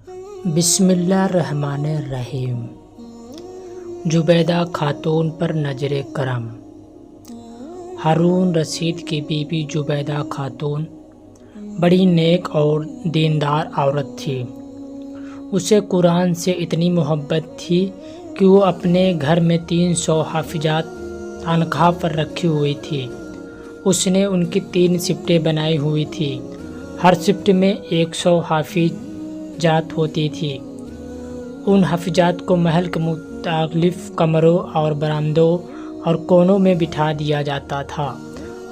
بسم اللہ الرحمن الرحیم۔ زبیدہ خاتون پر نظر کرم۔ ہارون رشید کی بیوی زبیدہ خاتون بڑی نیک اور دیندار عورت تھی۔ اسے قرآن سے اتنی محبت تھی کہ وہ اپنے گھر میں 300 حافظات تنخواہ پر رکھی ہوئی تھی۔ اس نے ان کی 3 شفٹیں بنائی ہوئی تھی۔ ہر شفٹ میں 100 حافظات ہوتی تھی۔ ان حافظات کو محل کے مختلف کمروں اور برآمدوں اور کونوں میں بٹھا دیا جاتا تھا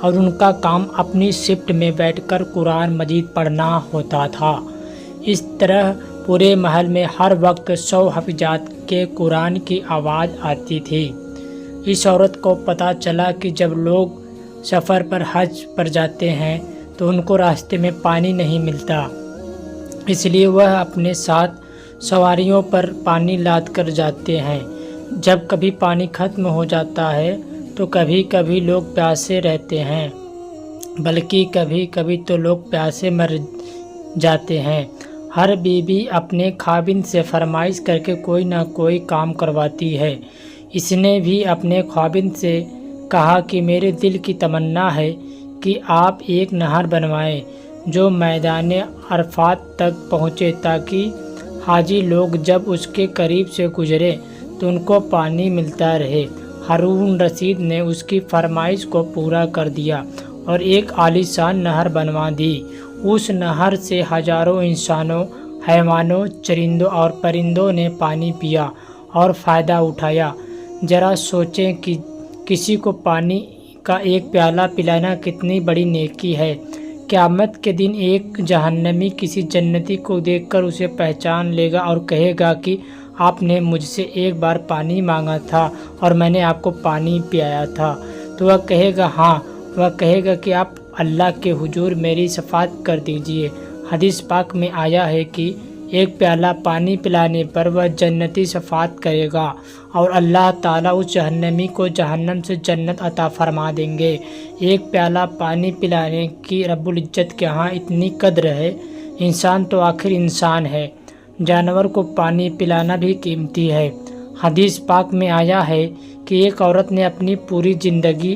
اور ان کا کام اپنی شفٹ میں بیٹھ کر قرآن مجید پڑھنا ہوتا تھا۔ اس طرح پورے محل میں ہر وقت 100 حافظات کے قرآن کی آواز آتی تھی۔ اس عورت کو پتہ چلا کہ جب لوگ سفر پر حج پر جاتے ہیں تو ان کو راستے میں پانی نہیں ملتا، اس لیے وہ اپنے ساتھ سواریوں پر پانی لاد کر جاتے ہیں۔ جب کبھی پانی ختم ہو جاتا ہے تو کبھی کبھی لوگ پیاسے رہتے ہیں، بلکہ کبھی کبھی تو لوگ پیاسے مر جاتے ہیں۔ ہر بیوی اپنے خاوند سے فرمائش کر کے کوئی نہ کوئی کام کرواتی ہے۔ اس نے بھی اپنے خاوند سے کہا کہ میرے دل کی تمنا ہے کہ آپ ایک نہر بنوائیں جو میدان عرفات تک پہنچے، تاکہ حاجی لوگ جب اس کے قریب سے گزرے تو ان کو پانی ملتا رہے۔ ہارون رشید نے اس کی فرمائش کو پورا کر دیا اور ایک عالیشان نہر بنوا دی۔ اس نہر سے ہزاروں انسانوں، حیوانوں، چرندوں اور پرندوں نے پانی پیا اور فائدہ اٹھایا۔ ذرا سوچیں کہ کسی کو پانی کا ایک پیالہ پلانا کتنی بڑی نیکی ہے۔ قیامت کے دن ایک جہنمی کسی جنتی کو دیکھ کر اسے پہچان لے گا اور کہے گا کہ آپ نے مجھ سے ایک بار پانی مانگا تھا اور میں نے آپ کو پانی پلایا تھا، تو وہ کہے گا ہاں۔ وہ کہے گا کہ آپ اللہ کے حضور میری شفاعت کر دیجئے۔ حدیث پاک میں آیا ہے کہ ایک پیالہ پانی پلانے پر وہ جنتی شفاعت کرے گا اور اللہ تعالیٰ اس جہنمی کو جہنم سے جنت عطا فرما دیں گے۔ ایک پیالہ پانی پلانے کی رب العزت کے ہاں اتنی قدر ہے۔ انسان تو آخر انسان ہے، جانور کو پانی پلانا بھی قیمتی ہے۔ حدیث پاک میں آیا ہے کہ ایک عورت نے اپنی پوری زندگی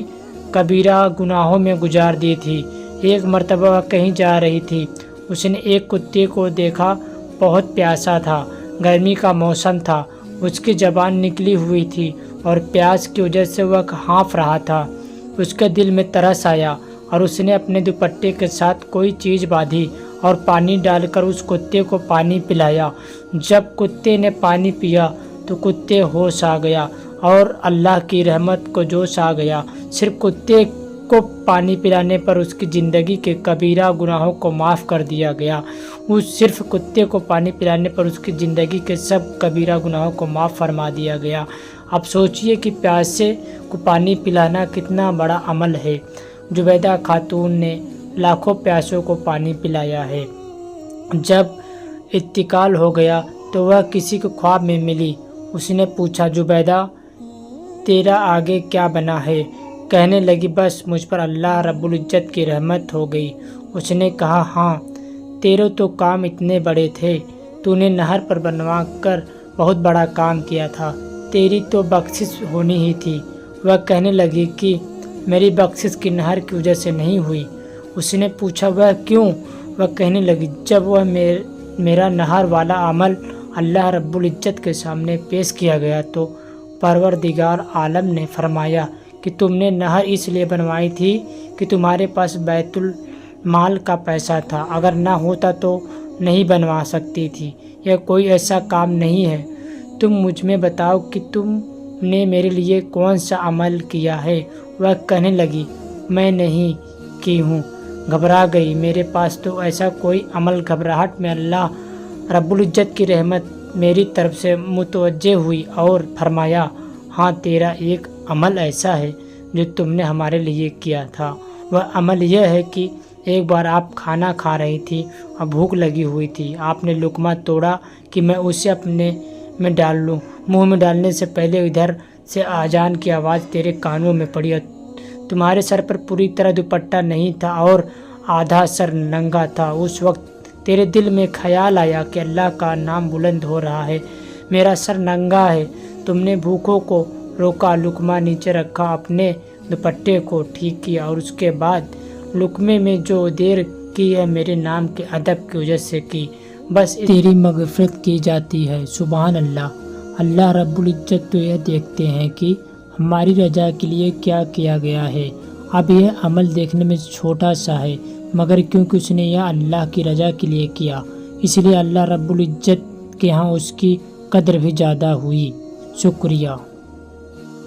کبیرہ گناہوں میں گزار دی تھی۔ ایک مرتبہ وہ کہیں جا رہی تھی، اس نے ایک کتے کو دیکھا، بہت پیاسا تھا، گرمی کا موسم تھا، اس کی زبان نکلی ہوئی تھی اور پیاس کی وجہ سے وہ ہانف رہا تھا۔ اس کے دل میں ترس آیا اور اس نے اپنے دوپٹے کے ساتھ کوئی چیز باندھی اور پانی ڈال کر اس کتے کو پانی پلایا۔ جب کتے نے پانی پیا تو کتے ہوش آ گیا اور اللہ کی رحمت کو جوش آ گیا۔ صرف کتے کو پانی پلانے پر اس کی زندگی کے کبیرہ گناہوں کو معاف کر دیا گیا۔ صرف کتے کو پانی پلانے پر اس کی زندگی کے سب کبیرہ گناہوں کو معاف فرما دیا گیا۔ اب سوچئے کہ پیاسے کو پانی پلانا کتنا بڑا عمل ہے۔ زبیدہ خاتون نے لاکھوں پیاسوں کو پانی پلایا ہے۔ جب انتقال ہو گیا تو وہ کسی کو خواب میں ملی۔ اس نے پوچھا، زبیدہ تیرا آگے کیا بنا ہے؟ کہنے لگی، بس مجھ پر اللہ رب العزت کی رحمت ہو گئی۔ اس نے کہا، ہاں تیرے تو کام اتنے بڑے تھے، تو نے نہر پر بنوا کر بہت بڑا کام کیا تھا، تیری تو بخشش ہونی ہی تھی۔ وہ کہنے لگی کہ میری بخشش کی نہر کی وجہ سے نہیں ہوئی۔ اس نے پوچھا، وہ کیوں؟ وہ کہنے لگی، جب وہ میرا نہر والا عمل اللہ رب العزت کے سامنے پیش کیا گیا تو پروردگار عالم نے فرمایا کہ تم نے نہر اس لیے بنوائی تھی کہ تمہارے پاس بیت المال کا پیسہ تھا، اگر نہ ہوتا تو نہیں بنوا سکتی تھی۔ یہ کوئی ایسا کام نہیں ہے، تم مجھ میں بتاؤ کہ تم نے میرے لیے کون سا عمل کیا ہے؟ وہ کہنے لگی، میں نہیں کی ہوں، گھبرا گئی، میرے پاس تو ایسا کوئی عمل۔ گھبراہٹ میں اللہ رب العزت کی رحمت میری طرف سے متوجہ ہوئی اور فرمایا، ہاں تیرا ایک عمل ایسا ہے جو تم نے ہمارے لیے کیا تھا۔ وہ عمل یہ ہے کہ ایک بار آپ کھانا کھا رہی تھی اور بھوک لگی ہوئی تھی، آپ نے لقمہ توڑا کہ میں اسے اپنے میں ڈال لوں، منہ میں ڈالنے سے پہلے ادھر سے اذان کی آواز تیرے کانوں میں پڑی اور تمہارے سر پر پوری طرح دوپٹہ نہیں تھا اور آدھا سر ننگا تھا۔ اس وقت تیرے دل میں خیال آیا کہ اللہ کا نام بلند ہو رہا ہے، میرا سر ننگا ہے، تم نے بھوکوں کو روکا، لقمہ نیچے رکھا، اپنے دوپٹے کو ٹھیک کیا اور اس کے بعد لقمے میں جو دیر کی ہے میرے نام کے ادب کی وجہ سے کی، بس تیری مغفرت کی جاتی ہے۔ سبحان اللہ۔ اللہ رب العزت تو یہ دیکھتے ہیں کہ ہماری رضا کے لیے کیا کیا گیا ہے۔ اب یہ عمل دیکھنے میں چھوٹا سا ہے، مگر کیونکہ اس نے یہ اللہ کی رضا کے لیے کیا، اس لیے اللہ رب العزت کے ہاں اس کی قدر بھی زیادہ ہوئی۔ شکریہ۔